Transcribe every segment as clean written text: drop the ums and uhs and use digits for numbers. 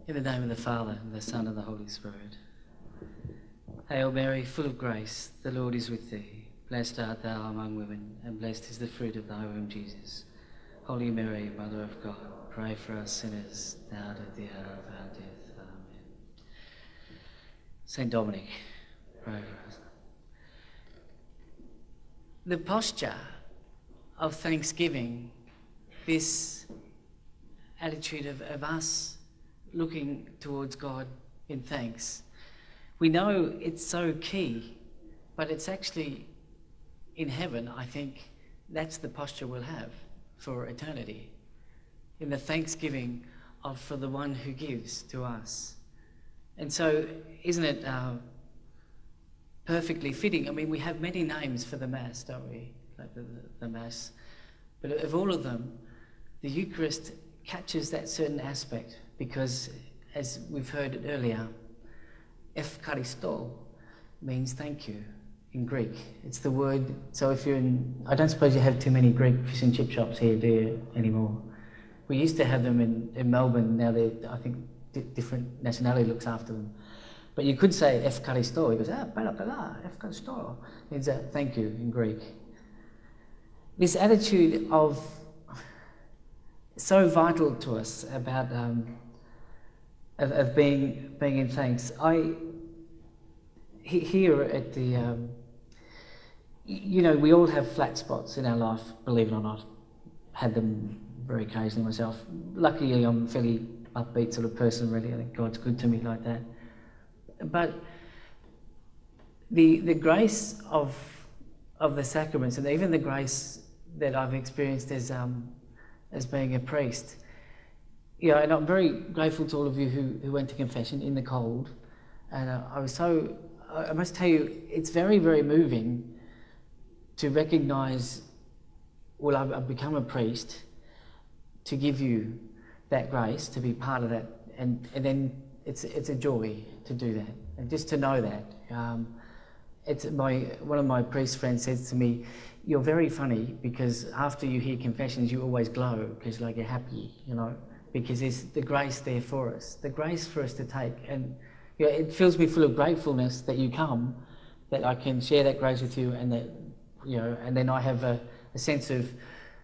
In the name of the Father, and the Son, and the Holy Spirit. Hail Mary, full of grace, the Lord is with thee. Blessed art thou among women, and blessed is the fruit of thy womb, Jesus. Holy Mary, Mother of God, pray for us sinners, now and at the hour of our death. Amen. Saint Dominic, pray for us. The posture of thanksgiving, this attitude of us looking towards God in thanks. We know it's so key, but it's actually in heaven, I think that's the posture we'll have for eternity. In the thanksgiving for the one who gives to us. And so, isn't it perfectly fitting? I mean, we have many names for the Mass, don't we? Like the Mass. But of all of them, the Eucharist catches that certain aspect because, as we've heard it earlier, Eucharisto means thank you in Greek. It's the word, so if you're in, I don't suppose you have too many Greek fish and chip shops here, do you, anymore? We used to have them in Melbourne, now I think different nationality looks after them. But you could say Eucharisto, he goes, Eucharisto, means thank you in Greek. This attitude of so vital to us about of being in thanks. Here at the, you know, we all have flat spots in our life, believe it or not. Had them very occasionally myself. Luckily, I'm a fairly upbeat sort of person, really. I think God's good to me like that. But the grace of the sacraments, and even the grace that I've experienced as being a priest, you know, and I'm very grateful to all of you who went to confession in the cold. And I must tell you, it's very, very moving to recognise, well, I've become a priest, to give you that grace, to be part of that, and then it's a joy to do that, and just to know that. One of my priest friends says to me, "You're very funny because after you hear confessions, you always glow because like you're happy, you know, because there's the grace there for us, the grace for us to take." And you know, it fills me full of gratefulness that you come, that I can share that grace with you, and that, you know, and then I have a sense of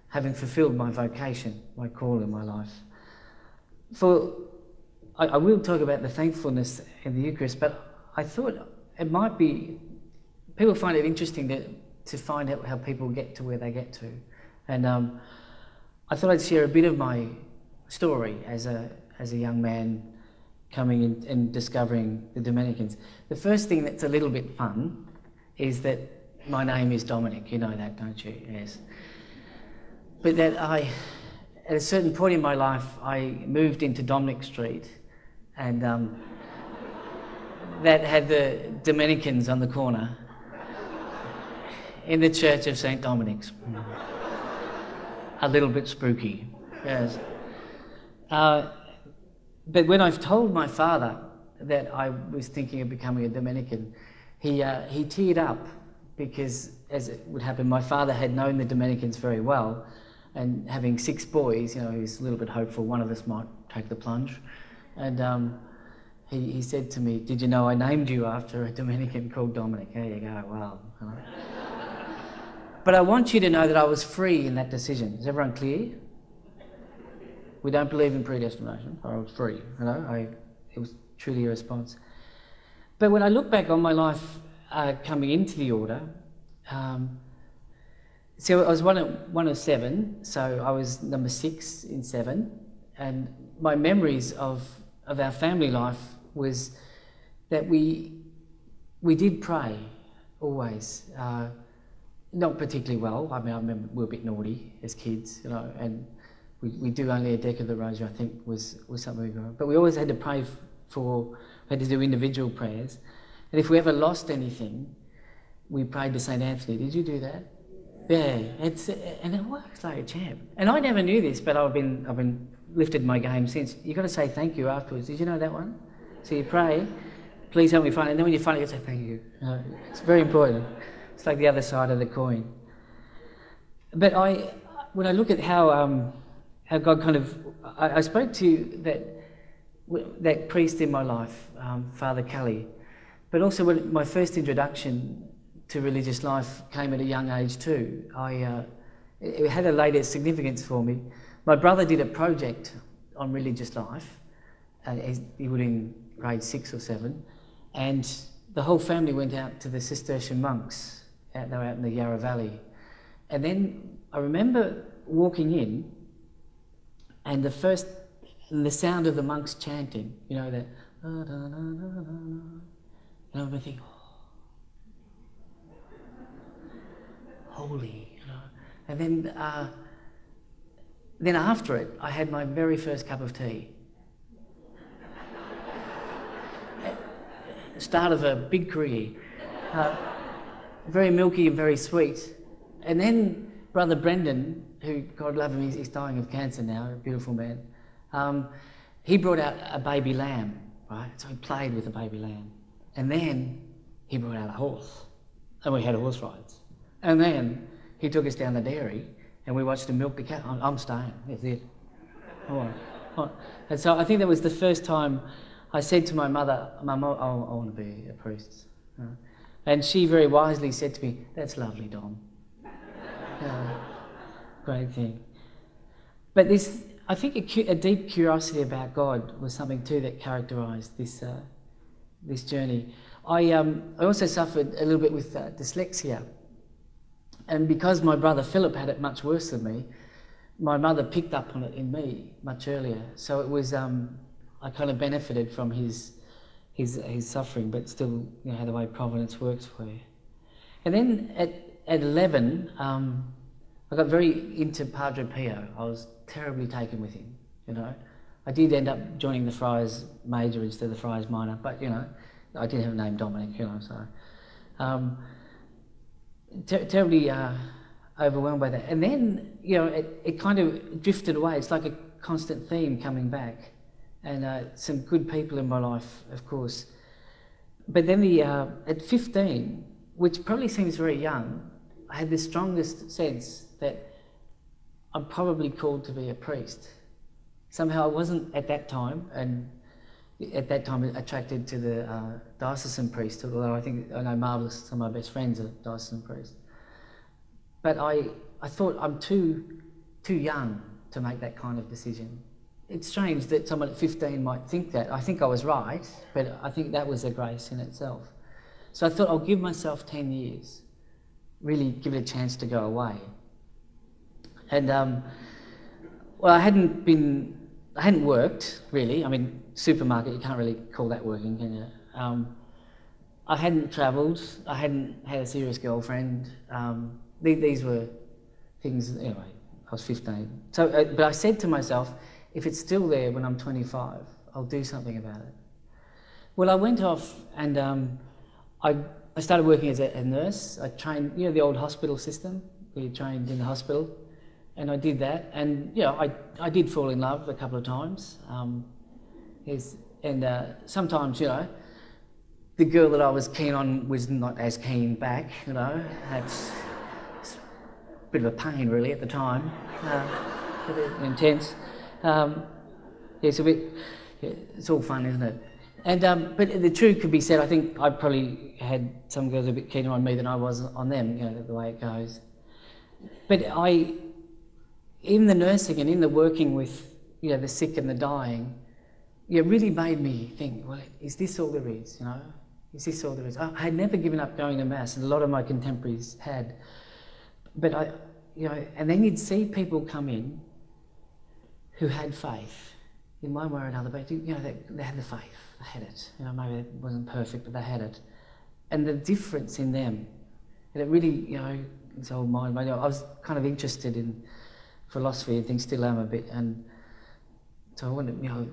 having fulfilled my vocation, my call in my life. I will talk about the thankfulness in the Eucharist, but I thought it might be, people find it interesting to find out how people get to where they get to. And I thought I'd share a bit of my story as a young man coming in and discovering the Dominicans. The first thing that's a little bit fun is that my name is Dominic. You know that, don't you? Yes. But that at a certain point in my life, I moved into Dominic Street, and that had the Dominicans on the corner in the Church of St. Dominic's. A little bit spooky, yes. But when I've told my father that I was thinking of becoming a Dominican, he teared up because, as it would happen, my father had known the Dominicans very well, and having 6 boys, you know, he was a little bit hopeful one of us might take the plunge. And he said to me, "Did you know I named you after a Dominican called Dominic?" There you go, wow. But I want you to know that I was free in that decision. Is everyone clear? We don't believe in predestination. I was free, you know. It was truly a response. But when I look back on my life coming into the order, so I was one of 7, so I was number 6 in 7, and my memories of our family life was that we did pray always. Not particularly well. I mean, I remember we were a bit naughty as kids, you know, and we do only a deck of the Rosary, I think, was something we got. But we always had to pray we had to do individual prayers. And if we ever lost anything, we prayed to St. Anthony. Did you do that? Yeah, and it works like a champ. And I never knew this, but I've been lifted my game since. You've got to say thank you afterwards. Did you know that one? So you pray, please help me find it. And then when you find it, you say thank you. It's very important. It's like the other side of the coin. But when I look at how God kind of, I spoke to you that that priest in my life, Father Kelly. But also when my first introduction to religious life came at a young age too. It had a later significance for me. My brother did a project on religious life. He was in grade 6 or 7, and the whole family went out to the Cistercian monks. They were out in the Yarra Valley. And then I remember walking in, and the sound of the monks chanting, you know, that, and I remember thinking, holy, you know. And then after it, I had my very first cup of tea. Start of a big career. Very milky and very sweet. And then Brother Brendan, who, God love him, he's dying of cancer now, a beautiful man, he brought out a baby lamb, right? So he played with the baby lamb. And then he brought out a horse, and we had horse rides. And then he took us down the dairy, and we watched him milk the cow. I'm staying, that's it. All right. And so I think that was the first time I said to my mother, Mum, I want to be a priest. And she very wisely said to me, that's lovely, Dom. Great thing. But this, I think a deep curiosity about God was something too that characterised this journey. I also suffered a little bit with dyslexia. And because my brother Philip had it much worse than me, my mother picked up on it in me much earlier. So it was, I kind of benefited from his suffering, but still, you know, how the way providence works for you. And then at 11, I got very into Padre Pio. I was terribly taken with him, you know. I did end up joining the Friars Major instead of the Friars Minor, but, you know, I did have a name Dominic, you know, so. Terribly overwhelmed by that. And then, you know, it kind of drifted away. It's like a constant theme coming back. And some good people in my life, of course. But then at 15, which probably seems very young, I had the strongest sense that I'm probably called to be a priest. Somehow I wasn't at that time, and at that time attracted to the diocesan priesthood, although I think I know marvellous, some of my best friends are diocesan priests. But I thought I'm too young to make that kind of decision. It's strange that someone at 15 might think that. I think I was right, but I think that was a grace in itself. So I thought I'll give myself 10 years, really give it a chance to go away. And well, I hadn't worked really. I mean, supermarket, you can't really call that working, can you? I hadn't travelled. I hadn't had a serious girlfriend. These were things. Anyway, I was 15. So, but I said to myself, if it's still there when I'm 25, I'll do something about it. Well, I went off and I started working as a nurse. I trained, you know, the old hospital system. We trained in the hospital, and I did that. And you know, I did fall in love a couple of times. Sometimes, you know, the girl that I was keen on was not as keen back. You know, it's a bit of a pain really at the time, a bit intense. It's a bit. It's all fun, isn't it? And but the truth could be said. I think I probably had some girls a bit keener on me than I was on them. You know, the way it goes. But in the nursing and in the working with, you know, the sick and the dying, it really made me think, well, is this all there is, you know? Is this all there is? I had never given up going to Mass, and a lot of my contemporaries had. But you know, and then you'd see people come in who had faith in one way or another, but, you know, they had the faith, they had it. You know, maybe it wasn't perfect, but they had it. And the difference in them, and it really, you know, it's old mind, but, you know, I was kind of interested in philosophy and things, still am a bit, and so I wanted, you know,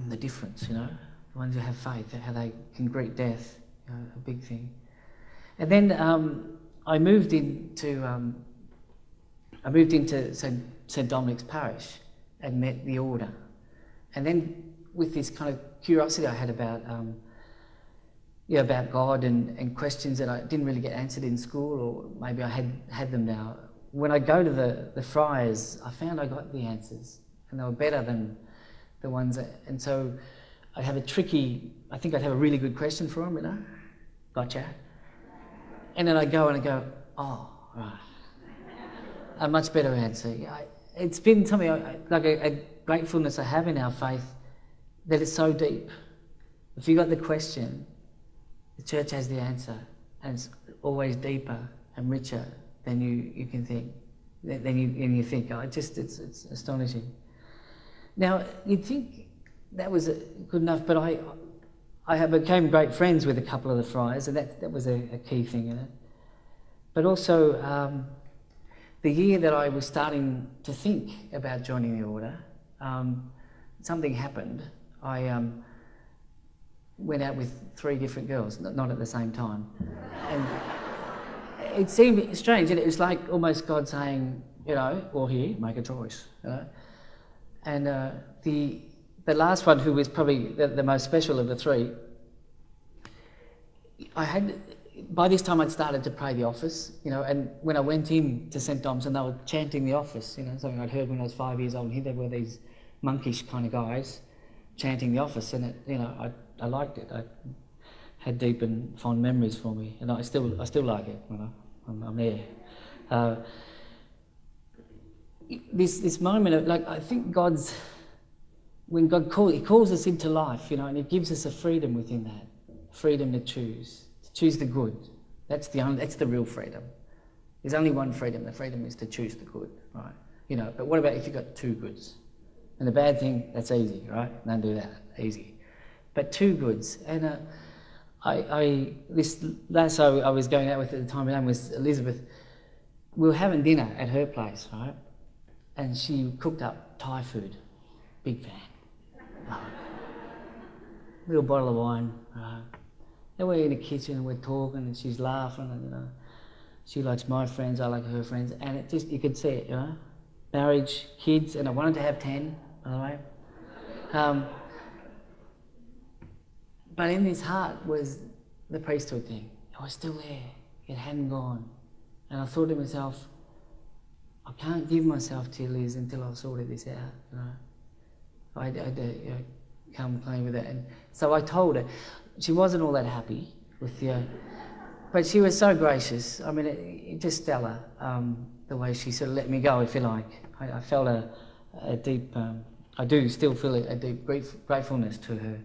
the difference, you know, the ones who have faith, how they can greet death, you know, a big thing. And then I moved into St Dominic's parish and met the order. And then with this kind of curiosity I had about about God and questions that I didn't really get answered in school, or maybe I had them now. When I go to the friars, I found I got the answers, and they were better than the ones and so I'd have I think I'd have a really good question for them, you know, gotcha. And then I'd go, oh, right. A much better answer. Yeah, it's been something like a gratefulness I have in our faith, that it's so deep. If you got the question, the church has the answer, and it's always deeper and richer than you can think. Then you think, oh, it's astonishing. Now you'd think that was good enough, but I became great friends with a couple of the friars, and that was a key thing in it. But also, the year that I was starting to think about joining the order, something happened. I went out with 3 different girls, not at the same time. And it seemed strange, and it was like almost God saying, you know, well, here, make a choice, you know. And the last one, who was probably the most special of the 3, by this time I'd started to pray the office, you know, and when I went in to St. Dom's and they were chanting the office, you know, something I'd heard when I was 5 years old, and here they were, these monkish kind of guys chanting the office, and it, you know, I liked it. I had deep and fond memories for me, and I still like it, you know. I'm there. This moment of, like, I think when God calls us into life, you know, and He gives us a freedom within that, freedom to choose the good. That's the real freedom. There's only one freedom. The freedom is to choose the good, right? You know. But what about if you've got 2 goods, and the bad thing? That's easy, right? Don't do that. Easy. But 2 goods, and this lasso I was going out with at the time, her name was Elizabeth. We were having dinner at her place, right? And she cooked up Thai food. Big fan. Little bottle of wine. And we're in the kitchen and we're talking and she's laughing, and, you know, she likes my friends, I like her friends, and it just, you could see it, you know. Marriage, kids, and I wanted to have 10, by the way. But in his heart was the priesthood thing. I was still there. It hadn't gone. And I thought to myself, I can't give myself to Liz until I've sorted this out, you know. I come clean with it. And so I told her. She wasn't all that happy with but she was so gracious. I mean, it just stellar, the way she sort of let me go, if you like. I felt a deep, I do still feel a deep gratefulness to her.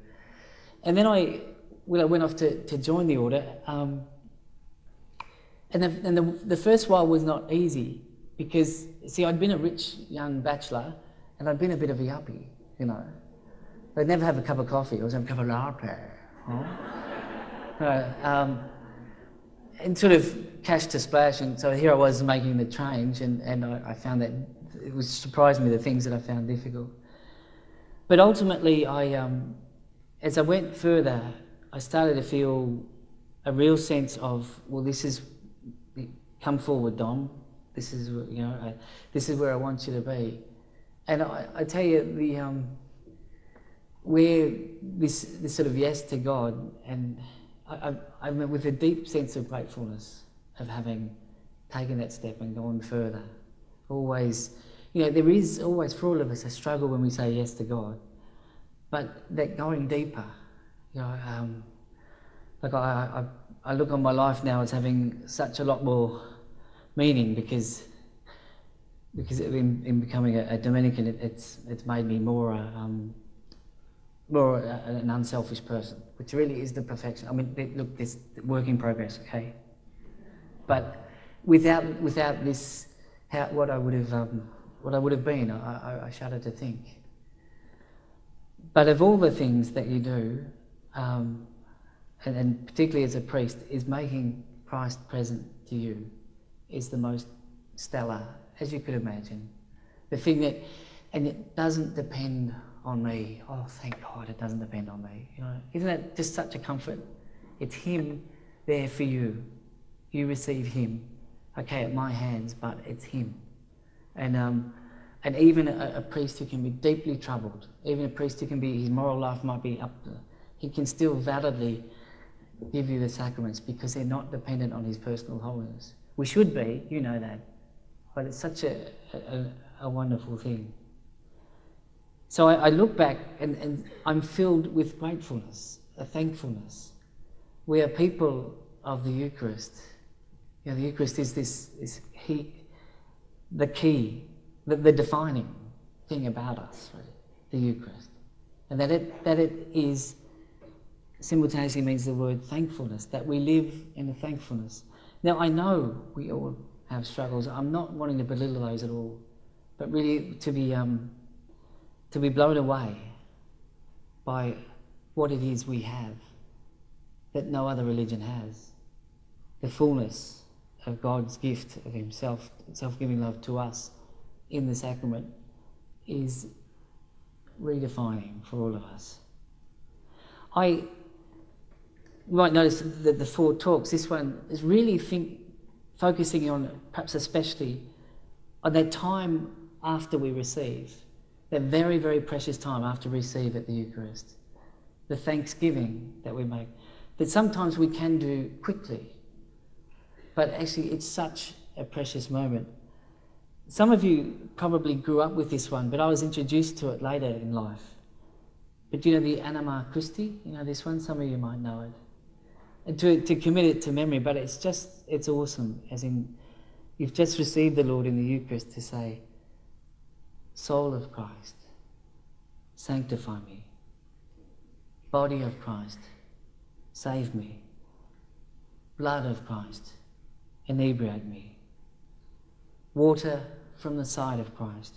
And then I went off to join the order, and the first while was not easy, because, see, I'd been a rich young bachelor, and I'd been a bit of a yuppie, you know. I'd never have a cup of coffee, I was having a cup of latte. And sort of cash to splash, and so here I was making the change, and I found that it was surprising me, the things that I found difficult. But ultimately, as I went further, I started to feel a real sense of, well, this is, come forward, Dom. This is, you know, this is where I want you to be. And I tell you, where this sort of yes to God, and I met with a deep sense of gratefulness of having taken that step and gone further. Always, you know, there is always for all of us a struggle when we say yes to God, but that going deeper, you know, like I look on my life now as having such a lot more meaning, because in becoming a Dominican, it's made me more an unselfish person, which really is the perfection. I mean, look, this work in progress, okay? But without this, what I would have been, I shudder to think. But of all the things that you do, and particularly as a priest, is making Christ present to you is the most stellar, as you could imagine. The thing that, and it doesn't depend on me. Oh, thank God it doesn't depend on me. You know, isn't that just such a comfort? It's Him there for you. You receive Him. Okay, at my hands, but it's Him. And even a priest who can be deeply troubled, even a priest who can be, his moral life might be up, he can still validly give you the sacraments because they're not dependent on his personal holiness. We should be, you know that, but it's such a wonderful thing. So I look back and I'm filled with gratefulness, a thankfulness. We are people of the Eucharist. You know, the Eucharist is the key, the defining thing about us, really, the Eucharist. And that it is simultaneously means the word thankfulness, that we live in a thankfulness. Now, I know we all have struggles. I'm not wanting to belittle those at all, but really to be blown away by what it is we have that no other religion has. The fullness of God's gift of himself, self-giving love to us in the sacrament is redefining for all of us. You might notice that the 4 talks, this one is really focusing on, perhaps especially, on that time after we receive, that very, very precious time after we receive at the Eucharist, the thanksgiving that we make, that sometimes we can do quickly, but actually it's such a precious moment. Some of you probably grew up with this one, but I was introduced to it later in life. But you know the Anima Christi, you know this one? Some of you might know it. And to commit it to memory, but it's awesome, as in you've just received the Lord in the Eucharist to say, Soul of Christ, sanctify me. Body of Christ, save me. Blood of Christ, inebriate me. Water from the side of Christ,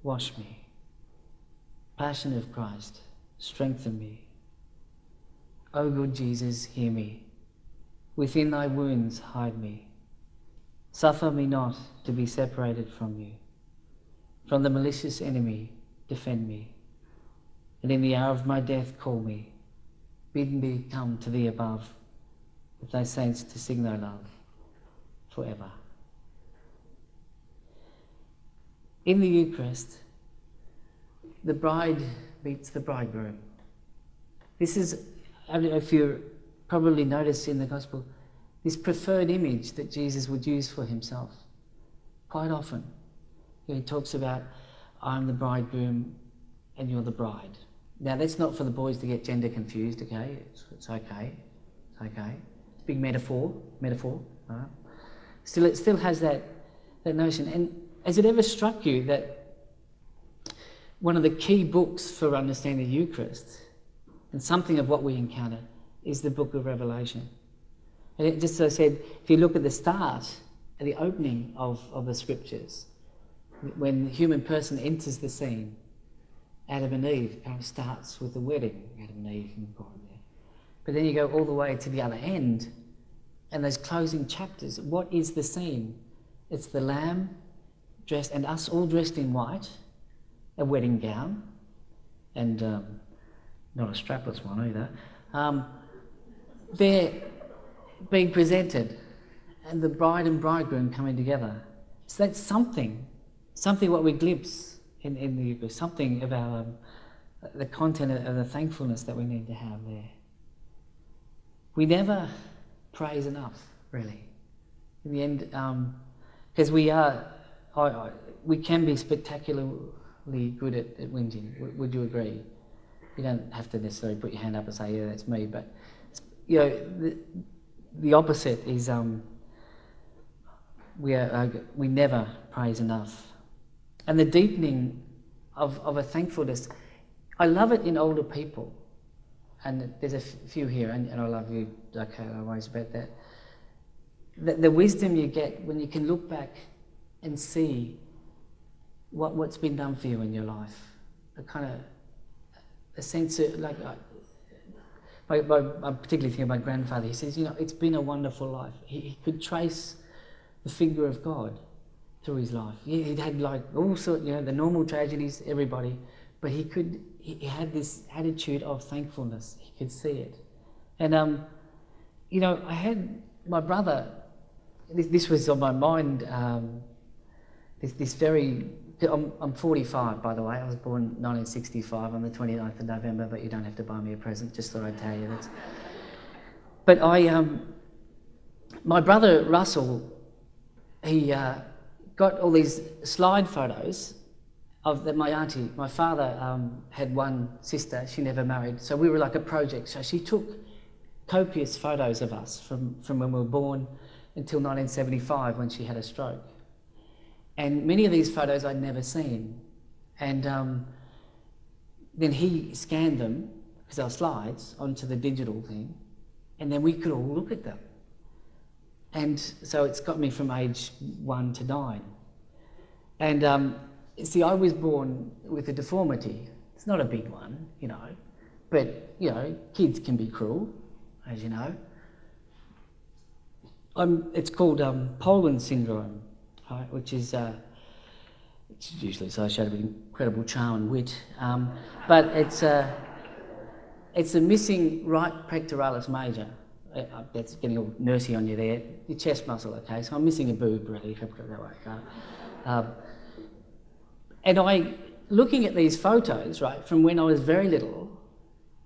wash me. Passion of Christ, strengthen me. O good Jesus, hear me. Within thy wounds hide me. Suffer me not to be separated from you. From the malicious enemy, defend me. And in the hour of my death, call me. Bid me come to thee above, with thy saints to sing thy love forever. In the Eucharist, the bride meets the bridegroom. This is, I don't know if you probably noticed in the Gospel, this preferred image that Jesus would use for himself quite often. He talks about, I'm the bridegroom and you're the bride. Now, that's not for the boys to get gender confused, okay? It's okay. It's okay. It's a big metaphor, right? Still, it still has that notion. And has it ever struck you that one of the key books for understanding the Eucharist and something of what we encounter is the book of Revelation? And it, just as I said, if you look at the start, at the opening of the scriptures, when the human person enters the scene, Adam and Eve kind of starts with the wedding, Adam and Eve and God there. But then you go all the way to the other end, and those closing chapters, what is the scene? It's the Lamb dressed, and us all dressed in white, a wedding gown, and not a strapless one either. They're being presented, and the bride and bridegroom coming together. So that's something what we glimpse in the Eucharist, something of our, the content of the thankfulness that we need to have there. We never praise enough, really. In the end, because we can be spectacularly good at whinging. Would you agree? You don't have to necessarily put your hand up and say, yeah, that's me, but you know, the opposite is we never praise enough. And the deepening of a thankfulness, I love it in older people. And there's a few here, and I love you, okay, no worries about that. The wisdom you get when you can look back and see what's been done for you in your life. A sense of, like, I'm particularly thinking of my grandfather. He says, you know, it's been a wonderful life. He could trace the finger of God through his life. He'd had like all sorts, you know, the normal tragedies, everybody, but he had this attitude of thankfulness. He could see it. And, you know, I had my brother, this was on my mind, I'm 45, by the way. I was born in 1965 on the 29th of November, but you don't have to buy me a present, just thought I'd tell you that. But my brother Russell, he got all these slide photos my auntie. My father had one sister, she never married, so we were like a project. So she took copious photos of us from when we were born until 1975 when she had a stroke. And many of these photos I'd never seen. And then he scanned them, because they were slides, onto the digital thing, and then we could all look at them. And so it's got me from age 1 to 9. And see, I was born with a deformity. It's not a big one, you know, but, you know, kids can be cruel, as you know. It's called Poland syndrome, right, which is it's usually associated with incredible charm and wit, but it's a missing right pectoralis major. That's getting all nursey on you there. Your chest muscle, okay? So I'm missing a boob, really, if I put it that way. And looking at these photos, right, from when I was very little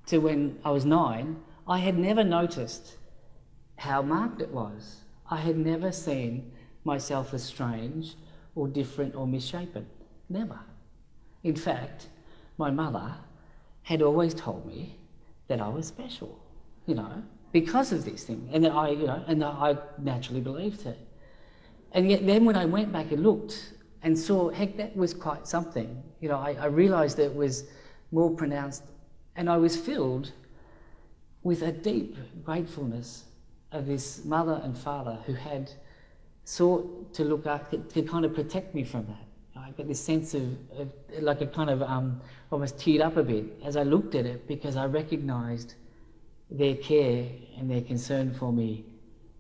to when I was 9, I had never noticed how marked it was. I had never seen myself as strange or different or misshapen. Never. In fact, my mother had always told me that I was special, you know, because of this thing, and that I naturally believed her. And yet then when I went back and looked and saw, heck, that was quite something. You know, I realised that it was more pronounced, and I was filled with a deep gratefulness of this mother and father who had sought to look after, to kind of protect me from that. I got this sense of like a kind of almost teared up a bit as I looked at it, because I recognised their care and their concern for me,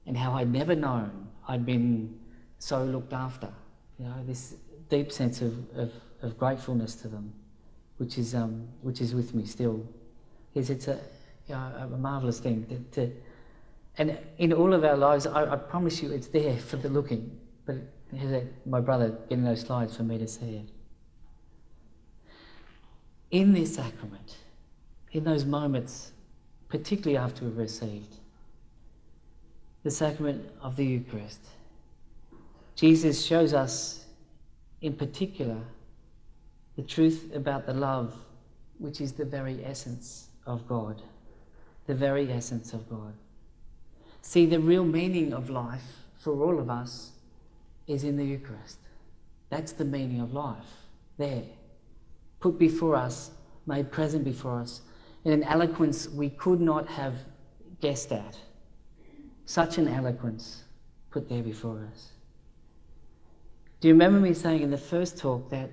and how I'd never known I'd been so looked after. You know, this deep sense of gratefulness to them, which is with me still. It's a marvellous thing and in all of our lives, I promise you, it's there for the looking. But my brother getting those slides for me to see it. In this sacrament, in those moments, particularly after we've received the sacrament of the Eucharist, Jesus shows us in particular the truth about the love which is the very essence of God. The very essence of God. See, the real meaning of life for all of us is in the Eucharist. That's the meaning of life, there, put before us, made present before us, in an eloquence we could not have guessed at. Such an eloquence put there before us. Do you remember me saying in the first talk that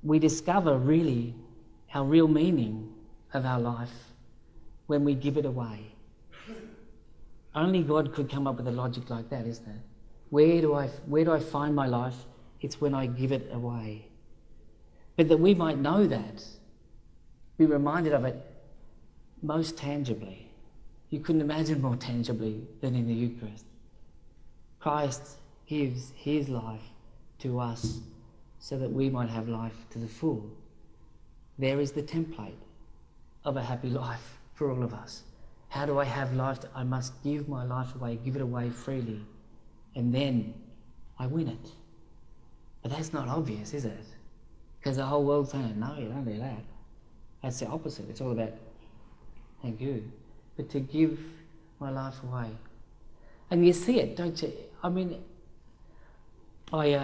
we discover really our real meaning of our life when we give it away? Only God could come up with a logic like that, isn't it? Where do I find my life? It's when I give it away. But that we might know that, be reminded of it most tangibly. You couldn't imagine more tangibly than in the Eucharist. Christ gives his life to us so that we might have life to the full. There is the template of a happy life for all of us. How do I have life? I must give my life away, give it away freely, and then I win it. But that's not obvious, is it? Because the whole world's saying, no, you don't do that. That's the opposite. It's all about, thank you. But to give my life away. And you see it, don't you? I mean, I'm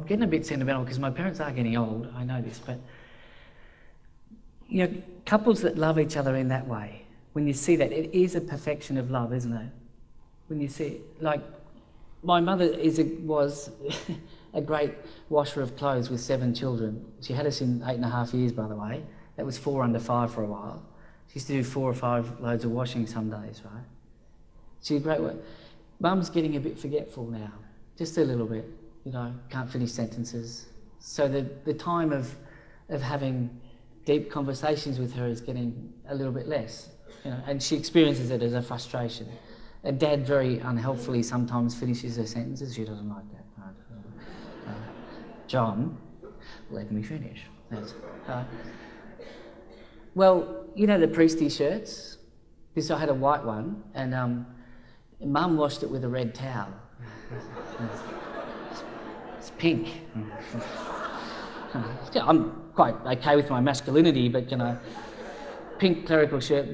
getting a bit sentimental because my parents are getting old, I know this, but you know, couples that love each other in that way, when you see that, it is a perfection of love, isn't it? When you see it, like, my mother was a great washer of clothes with 7 children. She had us in 8.5 years, by the way. That was 4 under 5 for a while. She used to do 4 or 5 loads of washing some days, right? She did great work. Mum's getting a bit forgetful now, just a little bit, you know, can't finish sentences. So the time of having deep conversations with her is getting a little bit less, you know, and she experiences it as a frustration. And Dad very unhelpfully sometimes finishes her sentences. She doesn't like that. John, let me finish. Well, you know the priesty shirts? I had a white one, and Mum washed it with a red towel. It's pink. I'm quite okay with my masculinity, but pink clerical shirt,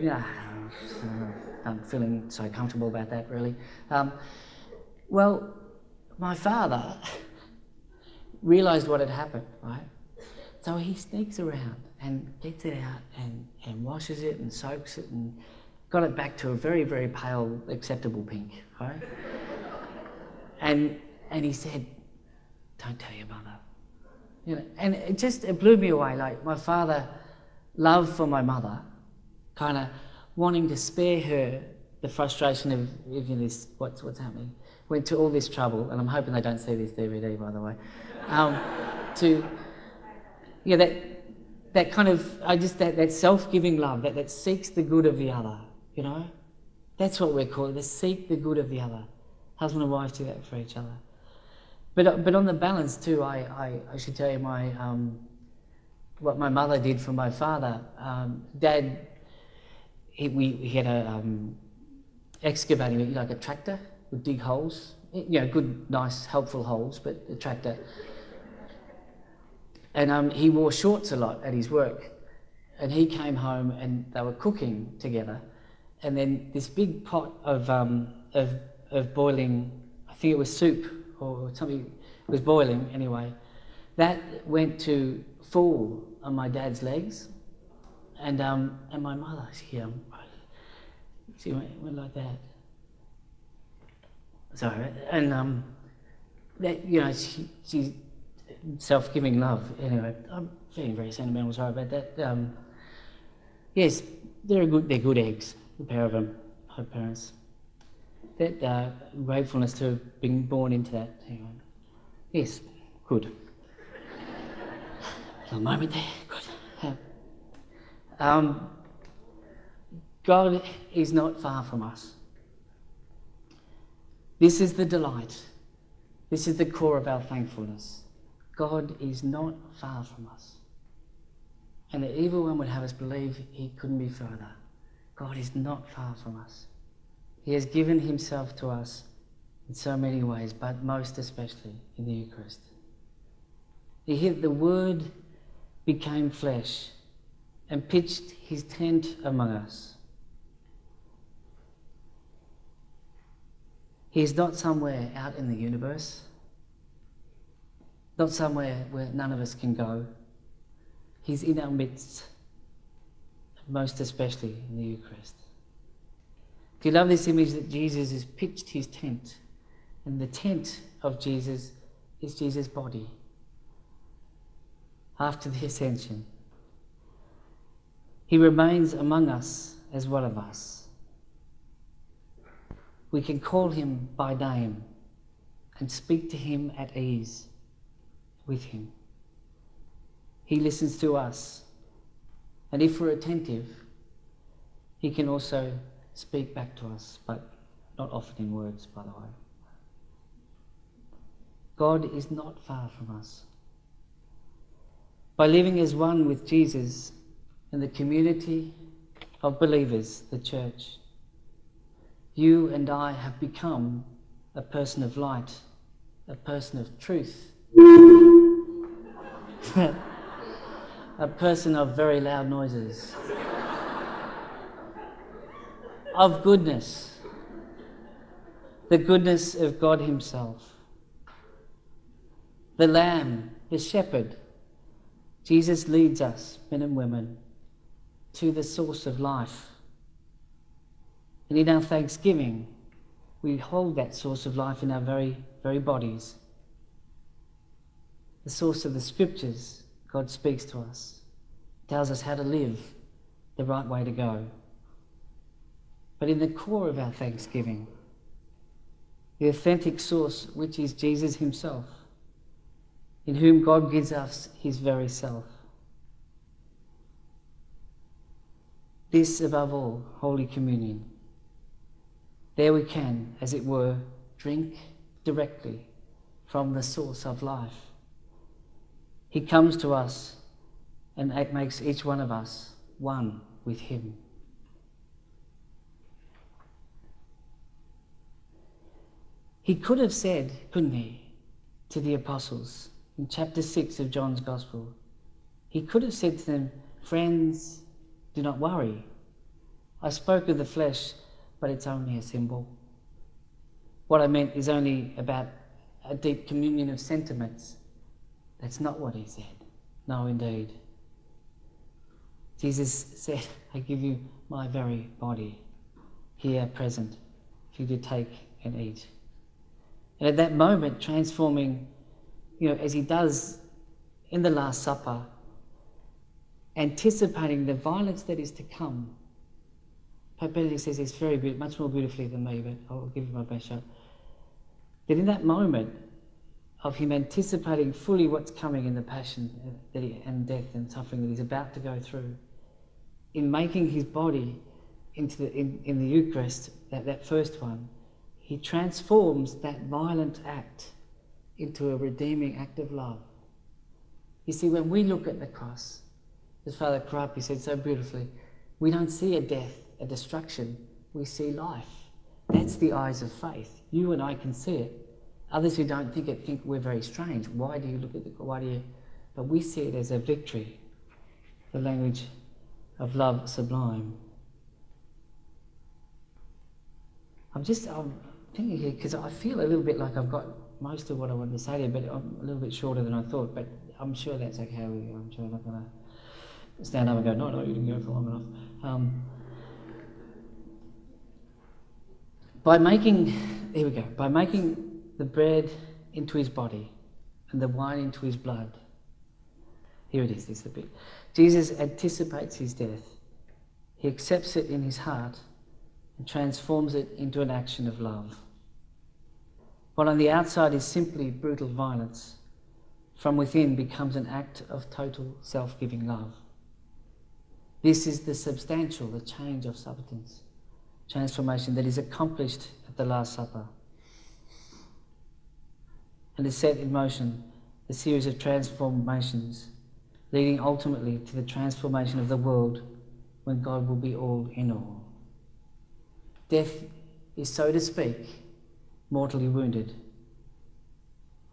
I'm feeling so comfortable about that, really. Well, my father realised what had happened, right? So he sneaks around and gets it out and washes it and soaks it and got it back to a very, very pale, acceptable pink, right? And he said, "Don't tell your mother." And it blew me away. Like, my father, love for my mother, kind of wanting to spare her the frustration of this, what's happening, went to all this trouble, and I'm hoping they don't see this DVD, by the way, that kind of, that self-giving love, that seeks the good of the other, That's what we're called, to seek the good of the other. Husband and wife do that for each other. But on the balance too, I should tell you what my mother did for my father. Dad, he had a excavating, like a tractor, would dig holes, good, nice, helpful holes, but a tractor. And he wore shorts a lot at his work. And he came home and they were cooking together. And then this big pot of boiling, I think it was soup or something, was boiling anyway, that went to fall on my dad's legs. And my mother, she went like that. Sorry, and she's self-giving love. Anyway, I'm feeling very sentimental. Sorry about that. Yes, they're good eggs. The pair of them, her parents. That gratefulness to have been born into that. Anyway. Yes, good. A moment there. Good. God is not far from us. This is the delight. This is the core of our thankfulness. God is not far from us. And the evil one would have us believe he couldn't be further. God is not far from us. He has given himself to us in so many ways, but most especially in the Eucharist. The Word became flesh and pitched his tent among us. He is not somewhere out in the universe, not somewhere where none of us can go. He's in our midst, most especially in the Eucharist. Do you love this image that Jesus has pitched his tent? And the tent of Jesus is Jesus' body. After the ascension, he remains among us as one of us. We can call him by name and speak to him at ease with him. He listens to us, and if we're attentive, he can also speak back to us, but not often in words, by the way. God is not far from us. By living as one with Jesus and the community of believers, the church, you and I have become a person of light, a person of truth, a person of very loud noises, of goodness, the goodness of God himself, the Lamb, the Shepherd. Jesus leads us, men and women, to the source of life. And in our thanksgiving, we hold that source of life in our very, very bodies. The source of the scriptures, God speaks to us, tells us how to live, the right way to go. But in the core of our thanksgiving, the authentic source, which is Jesus himself, in whom God gives us his very self. This, above all, Holy Communion. There we can, as it were, drink directly from the source of life. He comes to us and it makes each one of us one with him. He could have said, couldn't he, to the apostles in chapter 6 of John's Gospel. He could have said to them, "Friends, do not worry. I spoke of the flesh, but it's only a symbol. What I meant is only about a deep communion of sentiments." That's not what he said. No, indeed. Jesus said, "I give you my very body, here present, for you to take and eat." And at that moment, transforming, as he does in the Last Supper, anticipating the violence that is to come. Pope Benedict says this very much more beautifully than me, but I'll give you my best shot. That in that moment of him anticipating fully what's coming in the passion and death and suffering that he's about to go through, in making his body into in the Eucharist, that first one, he transforms that violent act into a redeeming act of love. You see, when we look at the cross, as Father Karapi said so beautifully, we don't see a death, a destruction, we see life. That's the eyes of faith. You and I can see it. Others who don't think we're very strange. Why do you look at but we see it as a victory, the language of love sublime. I'm thinking here because I feel a little bit like I've got most of what I wanted to say there, but I'm a little bit shorter than I thought, but I'm sure that's okay with you. I'm sure I'm not going to stand up and go, no, you didn't go for long enough. By making the bread into his body and the wine into his blood, here it is, this is the bit. Jesus anticipates his death. He accepts it in his heart and transforms it into an action of love. What on the outside is simply brutal violence, from within becomes an act of total self-giving love. This is the substantial, the change of substance, transformation that is accomplished at the Last Supper and is set in motion a series of transformations leading ultimately to the transformation of the world when God will be all in all. Death is, so to speak, mortally wounded,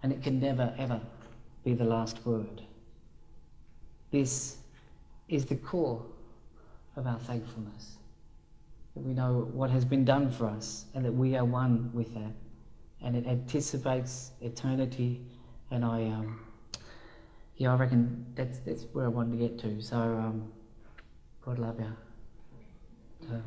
and it can never ever be the last word. This is the core of our thankfulness, that we know what has been done for us and that we are one with that, and it anticipates eternity. And I reckon that's where I wanted to get to. So God love you. So.